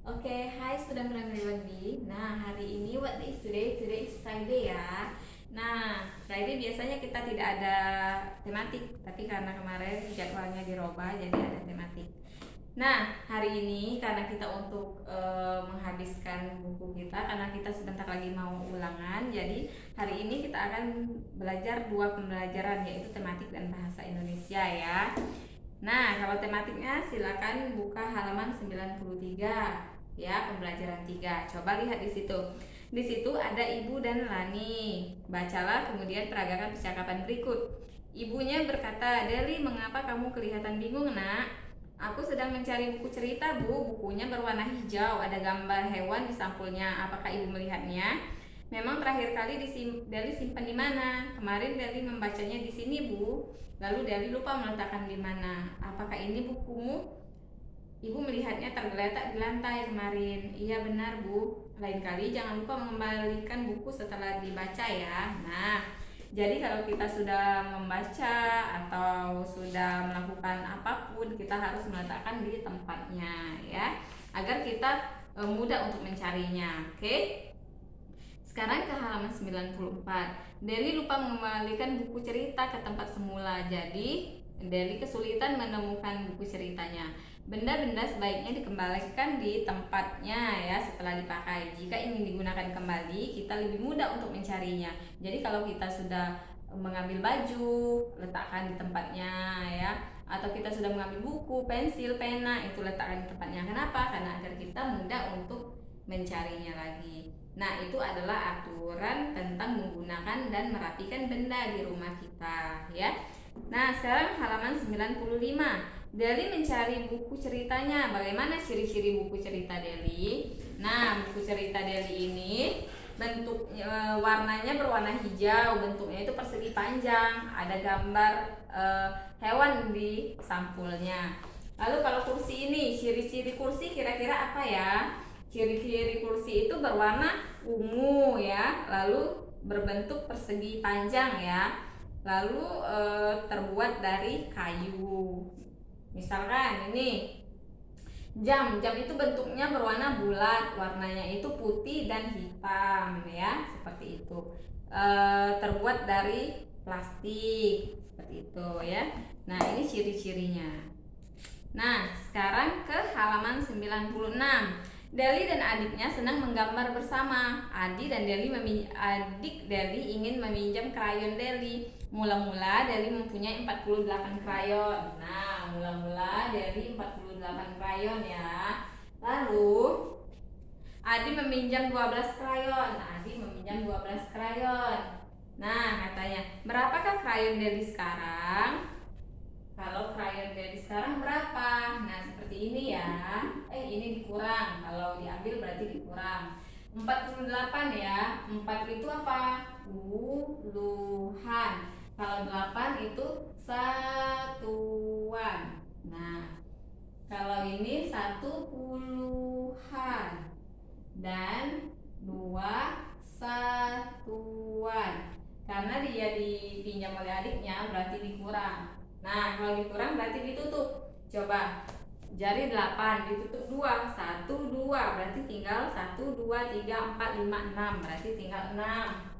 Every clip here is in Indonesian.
Oke, hai student primary 1B. Nah, hari ini what day is today? Today is Friday ya. Nah, Friday biasanya kita tidak ada tematik, tapi karena kemarin jadwalnya dirubah jadi ada tematik. Nah, hari ini karena kita untuk menghabiskan buku kita, karena kita sebentar lagi mau ulangan, jadi hari ini kita akan belajar dua pembelajaran, yaitu tematik dan bahasa Indonesia ya. Nah, kalau tematiknya silakan buka halaman 93 ya, pembelajaran 3. Coba lihat di situ. Di situ ada Ibu dan Lani. Bacalah kemudian peragakan percakapan berikut. Ibunya berkata, "Deli, mengapa kamu kelihatan bingung, Nak?" "Aku sedang mencari buku cerita, Bu. Bukunya berwarna hijau, ada gambar hewan di sampulnya. Apakah Ibu melihatnya?" "Memang terakhir kali Deli simpan di mana?" "Kemarin Deli membacanya di sini, Bu. Lalu Deli lupa meletakkan di mana." "Apakah ini bukumu?" "Ibu melihatnya tergeletak di lantai kemarin." "Iya benar, Bu. Lain kali jangan lupa mengembalikan buku setelah dibaca ya." Nah, jadi kalau kita sudah membaca atau sudah melakukan apapun, kita harus meletakkan di tempatnya ya, agar kita mudah untuk mencarinya. Oke? Sekarang ke halaman 94. Deli lupa mengembalikan buku cerita ke tempat semula. Jadi, Deli kesulitan menemukan buku ceritanya. Benda-benda sebaiknya dikembalikan di tempatnya ya setelah dipakai. Jika ingin digunakan kembali, kita lebih mudah untuk mencarinya. Jadi kalau kita sudah mengambil baju, letakkan di tempatnya ya. Atau kita sudah mengambil buku, pensil, pena, itu letakkan di tempatnya. Kenapa? Karena agar kita mudah untuk mencarinya lagi. Nah, itu adalah aturan tentang menggunakan dan merapikan benda di rumah kita ya. Nah, sekarang halaman 95. Deli mencari buku ceritanya. Bagaimana ciri-ciri buku cerita Deli? Nah, buku cerita Deli ini bentuknya warnanya berwarna hijau, bentuknya itu persegi panjang, ada gambar hewan di sampulnya. Lalu kalau kursi ini, ciri-ciri kursi kira-kira apa ya? Ciri-ciri kursi itu berwarna ungu ya, lalu berbentuk persegi panjang ya, lalu terbuat dari kayu. Misalkan ini jam itu bentuknya berwarna bulat, warnanya itu putih dan hitam ya, seperti itu. Terbuat dari plastik seperti itu ya. Nah, ini ciri-cirinya. Nah, sekarang ke halaman 96. Deli dan adiknya senang menggambar bersama. Adik Deli ingin meminjam krayon Deli. Mula-mula Deli mempunyai 48 krayon. Nah, mula-mula Deli 48 krayon ya. Lalu Adi meminjam 12 krayon. Adi meminjam 12 krayon. Nah, katanya, "Berapakah krayon Deli sekarang?" Kalau krayon Deli sekarang berapa? Nah, seperti ini ya. Ini dikurang. Kalau diambil berarti dikurang. 48 ya. 4 itu apa? Puluhan. Kalau 8 itu satuan. Nah, kalau ini 10-an dan 2 satuan. Karena dia dipinjam oleh adiknya berarti dikurang. Nah, kalau dikurang berarti ditutup. Coba jari 8 ditutup 2, 1, 2 berarti tinggal 1, 2, 3, 4, 5, 6 berarti tinggal 6.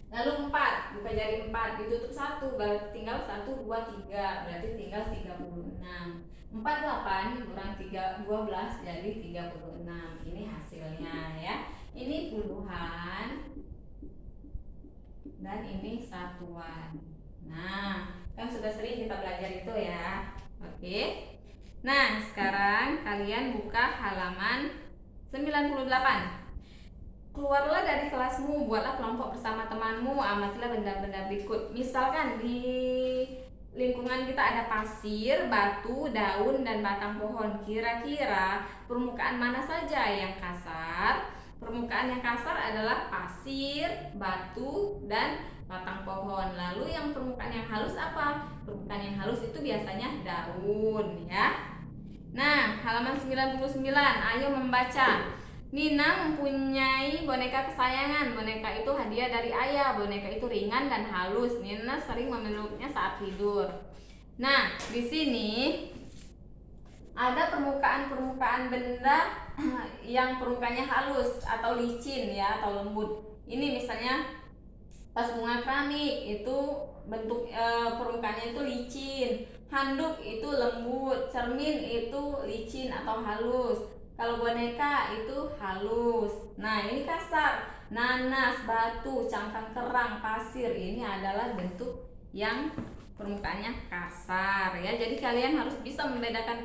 Lalu 4, buka jari 4 ditutup 1 berarti tinggal 1, 2, 3 berarti tinggal 36. 48 dikurang 12 jadi 36. Ini hasilnya ya. Ini puluhan dan ini satuan. Nah, kan sudah sering kita belajar itu ya. Oke. Nah, sekarang kalian buka halaman 98. Keluarlah dari kelasmu, buatlah kelompok bersama temanmu, amatilah benda-benda berikut. Misalkan di lingkungan kita ada pasir, batu, daun, dan batang pohon. Kira-kira permukaan mana saja yang kasar? Permukaan yang kasar adalah pasir, batu, dan batang pohon. Lalu yang permukaan yang halus apa? Permukaan yang halus itu biasanya daun ya. Nah, halaman 99, ayo membaca. Nina mempunyai boneka kesayangan. Boneka itu hadiah dari ayah. Boneka itu ringan dan halus. Nina sering memeluknya saat tidur. Nah, di sini ada permukaan benda yang permukaannya halus atau licin ya, atau lembut. Ini misalnya tas bunga keramik itu bentuk permukaannya itu licin, handuk itu lembut, cermin itu licin atau halus, kalau boneka itu halus. Nah ini kasar, nanas, batu, cangkang kerang, pasir, ini adalah bentuk yang permukaannya kasar ya. Jadi kalian harus bisa membedakan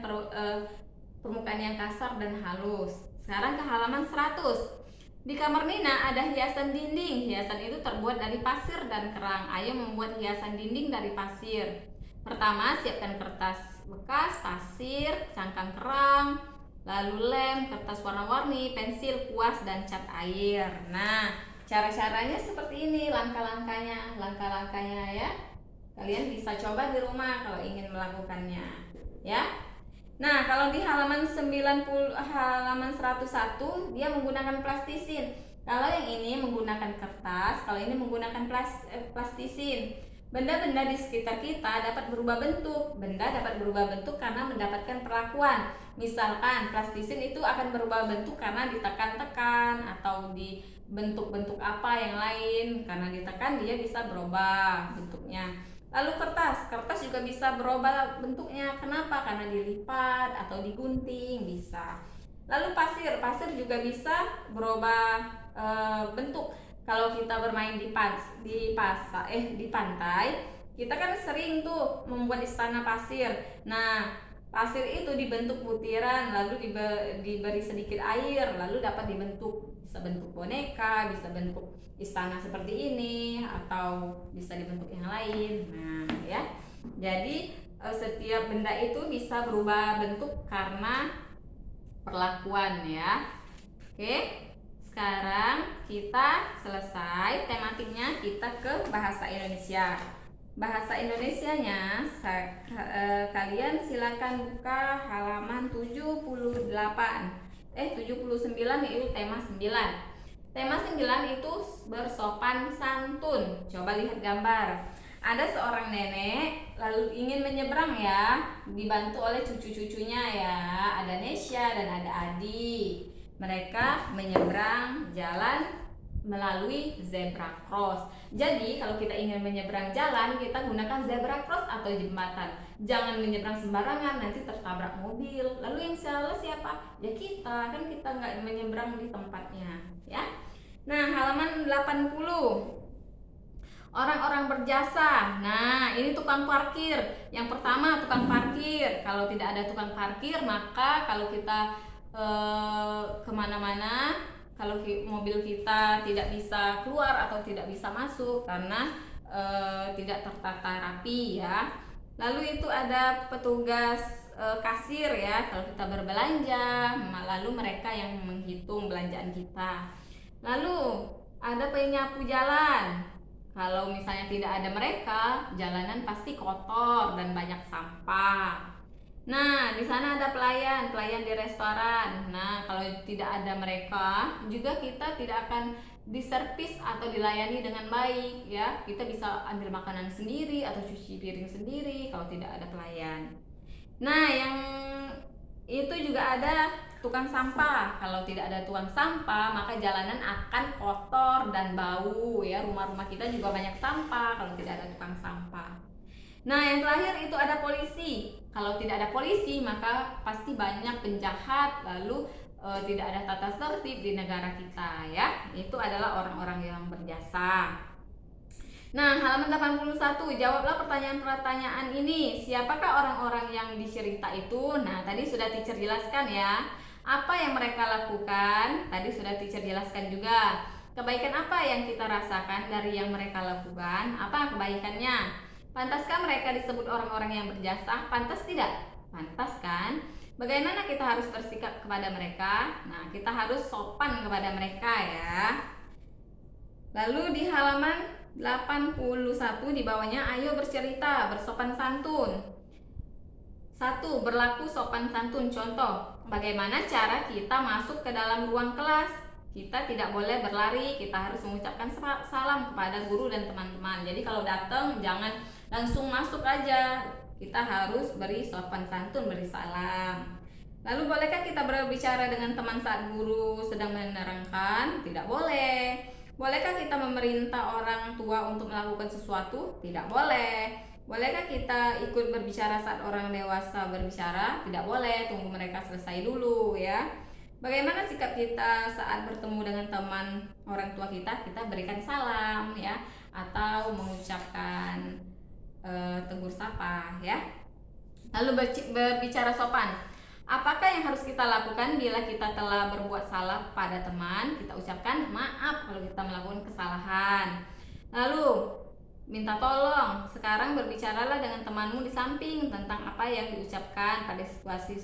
permukaan yang kasar dan halus. Sekarang ke halaman 100. Di kamar Nina ada hiasan dinding. Hiasan itu terbuat dari pasir dan kerang. Ayo membuat hiasan dinding dari pasir. Pertama, siapkan kertas bekas, pasir, cangkang kerang, lalu lem, kertas warna-warni, pensil, kuas, dan cat air. Nah, cara-caranya seperti ini, langkah-langkahnya ya. Kalian bisa coba di rumah kalau ingin melakukannya, ya. Nah, kalau di halaman 101 dia menggunakan plastisin. Kalau yang ini menggunakan kertas, kalau ini menggunakan plastisin. Benda-benda di sekitar kita dapat berubah bentuk. Benda dapat berubah bentuk karena mendapatkan perlakuan. Misalkan plastisin itu akan berubah bentuk karena ditekan-tekan atau di bentuk-bentuk apa yang lain. Karena ditekan dia bisa berubah bentuknya. Lalu kertas juga bisa berubah bentuknya. Kenapa? Karena dilipat atau digunting bisa. Lalu pasir juga bisa berubah bentuk. Kalau kita bermain di pantai, kita kan sering tuh membuat istana pasir. Nah, pasir itu dibentuk butiran, lalu diberi sedikit air, lalu dapat dibentuk. Bisa bentuk boneka, bisa bentuk istana seperti ini, atau bisa dibentuk yang lain. Nah, ya. Jadi setiap benda itu bisa berubah bentuk karena perlakuan ya. Oke. Sekarang kita selesai tematiknya, kita ke bahasa Indonesia. Bahasa Indonesianya kalian silakan buka halaman 79 itu tema 9. Tema 9 itu bersopan santun. Coba lihat gambar. Ada seorang nenek lalu ingin menyeberang ya, dibantu oleh cucu-cucunya ya. Ada Nesya dan ada Adi. Mereka menyeberang jalan melalui zebra cross. Jadi kalau kita ingin menyeberang jalan, kita gunakan zebra cross atau jembatan. Jangan menyeberang sembarangan, nanti tertabrak mobil. Lalu yang salah siapa? Ya kita, kan kita nggak menyeberang di tempatnya ya. Nah, halaman 80. Orang-orang berjasa. Nah, ini tukang parkir. Yang pertama tukang parkir. Kalau tidak ada tukang parkir, maka kalau kita kemana-mana, kalau mobil kita tidak bisa keluar atau tidak bisa masuk karena tidak tertata rapi ya. Lalu itu ada petugas kasir ya, kalau kita berbelanja, lalu mereka yang menghitung belanjaan kita. Lalu ada penyapu jalan. Kalau misalnya tidak ada mereka, jalanan pasti kotor dan banyak sampah. Nah, di sana ada pelayan di restoran. Nah, kalau tidak ada mereka, juga kita tidak akan diservis atau dilayani dengan baik ya. Kita bisa ambil makanan sendiri atau cuci piring sendiri kalau tidak ada pelayan. Nah, yang itu juga ada tukang sampah. Kalau tidak ada tukang sampah, maka jalanan akan kotor dan bau ya. Rumah-rumah kita juga banyak sampah kalau tidak ada tukang sampah. Nah, yang terakhir itu ada polisi. Kalau tidak ada polisi, maka pasti banyak penjahat, lalu tidak ada tata tertib di negara kita ya. Itu adalah orang-orang yang berjasa. Nah, halaman 81, jawablah pertanyaan-pertanyaan ini. Siapakah orang-orang yang dicerita itu? Nah, tadi sudah teacher jelaskan ya. Apa yang mereka lakukan? Tadi sudah teacher jelaskan juga. Kebaikan apa yang kita rasakan dari yang mereka lakukan? Apa kebaikannya? Pantaskah mereka disebut orang-orang yang berjasa? Pantas tidak? Pantas kan? Bagaimana kita harus bersikap kepada mereka? Nah, kita harus sopan kepada mereka ya. Lalu di halaman 81 di bawahnya, ayo bercerita, bersopan santun. 1. Berlaku sopan santun. Contoh, bagaimana cara kita masuk ke dalam ruang kelas? Kita tidak boleh berlari, kita harus mengucapkan salam kepada guru dan teman-teman. Jadi kalau datang jangan langsung masuk aja, kita harus beri sopan santun, beri salam. Lalu bolehkah kita berbicara dengan teman saat guru sedang menerangkan? Tidak boleh. Bolehkah kita memerintah orang tua untuk melakukan sesuatu? Tidak boleh. Bolehkah kita ikut berbicara saat orang dewasa berbicara? Tidak boleh, tunggu mereka selesai dulu ya. Bagaimana sikap kita saat bertemu dengan teman orang tua kita? Kita berikan salam ya, atau mengucapkan tegur sapa ya. Lalu berbicara sopan. Apakah yang harus kita lakukan bila kita telah berbuat salah pada teman? Kita ucapkan maaf kalau kita melakukan kesalahan. Lalu minta tolong. Sekarang berbicaralah dengan temanmu di samping tentang apa yang diucapkan pada situasi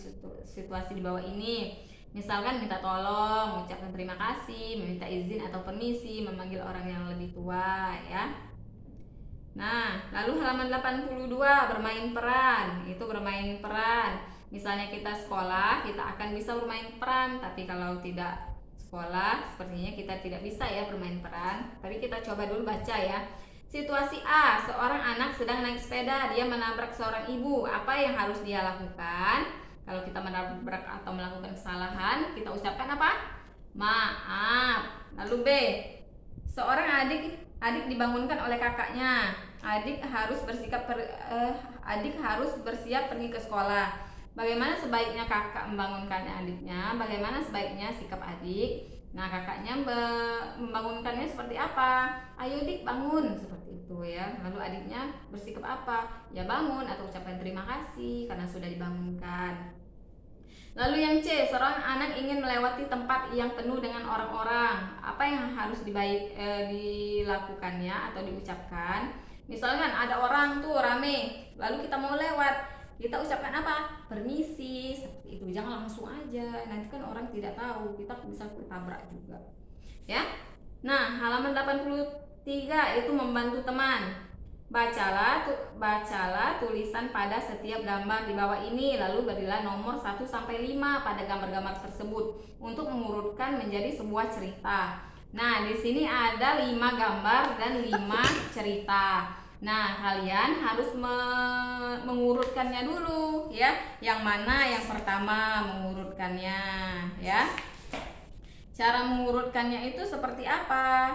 di bawah ini. Misalkan minta tolong, mengucapkan terima kasih, meminta izin atau permisi, memanggil orang yang lebih tua ya. Nah, lalu halaman 82, bermain peran. Itu bermain peran. Misalnya kita sekolah, kita akan bisa bermain peran. Tapi kalau tidak sekolah, sepertinya kita tidak bisa ya bermain peran. Tapi kita coba dulu baca ya. Situasi A, seorang anak sedang naik sepeda, dia menabrak seorang ibu. Apa yang harus dia lakukan? Kalau kita menabrak atau melakukan kesalahan, kita ucapkan apa? Maaf. Lalu B, seorang adik dibangunkan oleh kakaknya. Adik harus bersiap pergi ke sekolah. Bagaimana sebaiknya kakak membangunkannya adiknya? Bagaimana sebaiknya sikap adik? Nah, kakaknya membangunkannya seperti apa? Ayo dik, bangun, seperti itu ya. Lalu adiknya bersikap apa? Ya bangun atau ucapkan terima kasih karena sudah dibangunkan. Lalu yang C, seorang anak ingin melewati tempat yang penuh dengan orang-orang. Apa yang harus dilakukannya atau diucapkan? Misalkan ada orang tuh rame, lalu kita mau lewat, kita ucapkan apa? Permisi, seperti itu. Jangan langsung aja, nanti kan orang tidak tahu, kita bisa ketabrak juga ya. Nah, halaman 83 itu membantu teman. Bacalah tulisan pada setiap gambar di bawah ini, lalu berilah nomor 1 sampai 5 pada gambar-gambar tersebut untuk mengurutkan menjadi sebuah cerita. Nah, di sini ada 5 gambar dan 5 cerita. Nah, kalian harus mengurutkannya dulu ya. Yang mana yang pertama mengurutkannya ya. Cara mengurutkannya itu seperti apa?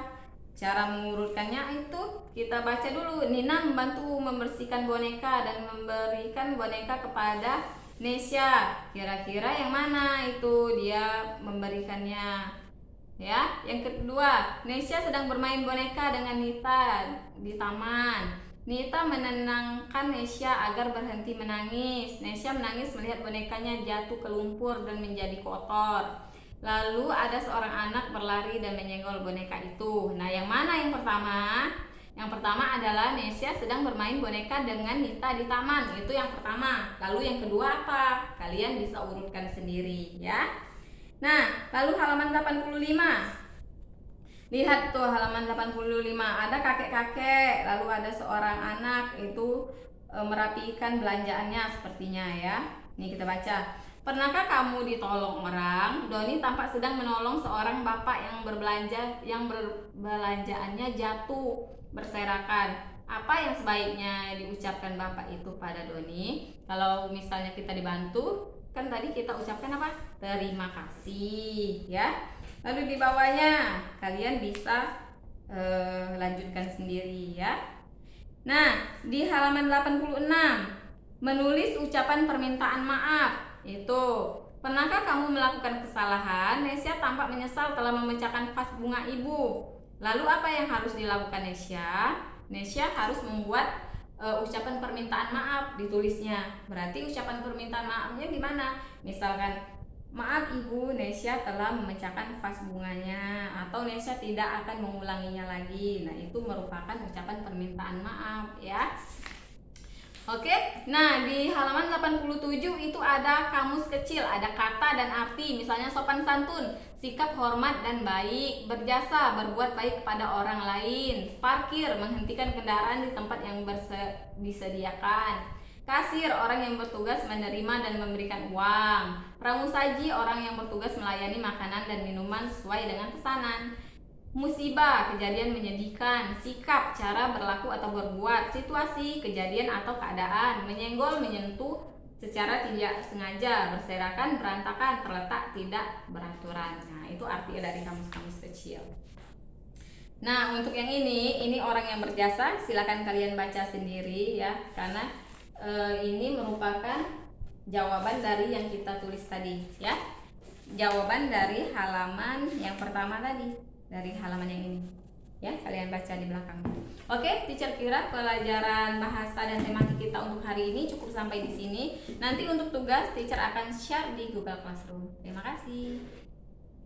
Cara mengurutkannya itu kita baca dulu. Nina membantu membersihkan boneka dan memberikan boneka kepada Nesya. Kira-kira yang mana itu dia memberikannya? Ya, yang kedua, Nesya sedang bermain boneka dengan Nita di taman. Nita menenangkan Nesya agar berhenti menangis. Nesya menangis melihat bonekanya jatuh ke lumpur dan menjadi kotor. Lalu ada seorang anak berlari dan menyenggol boneka itu. Nah, yang mana yang pertama? Yang pertama adalah Nesya sedang bermain boneka dengan Nita di taman. Itu yang pertama. Lalu yang kedua apa? Kalian bisa urutkan sendiri ya. Nah, lalu halaman 85. Lihat tuh halaman 85. Ada kakek-kakek, lalu ada seorang anak itu merapikan belanjaannya sepertinya ya. Nih kita baca. Pernahkah kamu ditolong orang? Doni tampak sedang menolong seorang bapak yang belanjaannya jatuh berserakan. Apa yang sebaiknya diucapkan bapak itu pada Doni? Kalau misalnya kita dibantu, kan tadi kita ucapkan apa? Terima kasih ya. Lalu di bawahnya kalian bisa lanjutkan sendiri ya. Nah, di halaman 86 menulis ucapan permintaan maaf. Itu, pernahkah kamu melakukan kesalahan? Nesya tampak menyesal telah memecahkan vas bunga ibu. Lalu apa yang harus dilakukan Nesya? Nesya harus membuat ucapan permintaan maaf, ditulisnya. Berarti ucapan permintaan maafnya gimana? Misalkan, maaf ibu, Nesya telah memecahkan vas bunganya, atau Nesya tidak akan mengulanginya lagi. Nah, itu merupakan ucapan permintaan maaf ya. Oke, nah di halaman 87 itu ada kamus kecil, ada kata dan arti. Misalnya sopan santun, sikap hormat dan baik, berjasa, berbuat baik kepada orang lain, parkir, menghentikan kendaraan di tempat yang disediakan, kasir, orang yang bertugas menerima dan memberikan uang, pramusaji, orang yang bertugas melayani makanan dan minuman sesuai dengan pesanan, musibah, kejadian menyedihkan, sikap, cara berlaku atau berbuat, situasi, kejadian atau keadaan, menyenggol, menyentuh secara tidak sengaja, berserakan, berantakan, terletak, tidak beraturan. Nah, itu arti dari kamus-kamus kecil. Nah, untuk yang ini orang yang berjasa, silakan kalian baca sendiri ya, karena ini merupakan jawaban dari yang kita tulis tadi ya. Jawaban dari halaman yang pertama tadi, dari halaman yang ini. Ya, kalian baca di belakang. Oke, teacher kira pelajaran bahasa dan tematik kita untuk hari ini cukup sampai di sini. Nanti untuk tugas teacher akan share di Google Classroom. Terima kasih.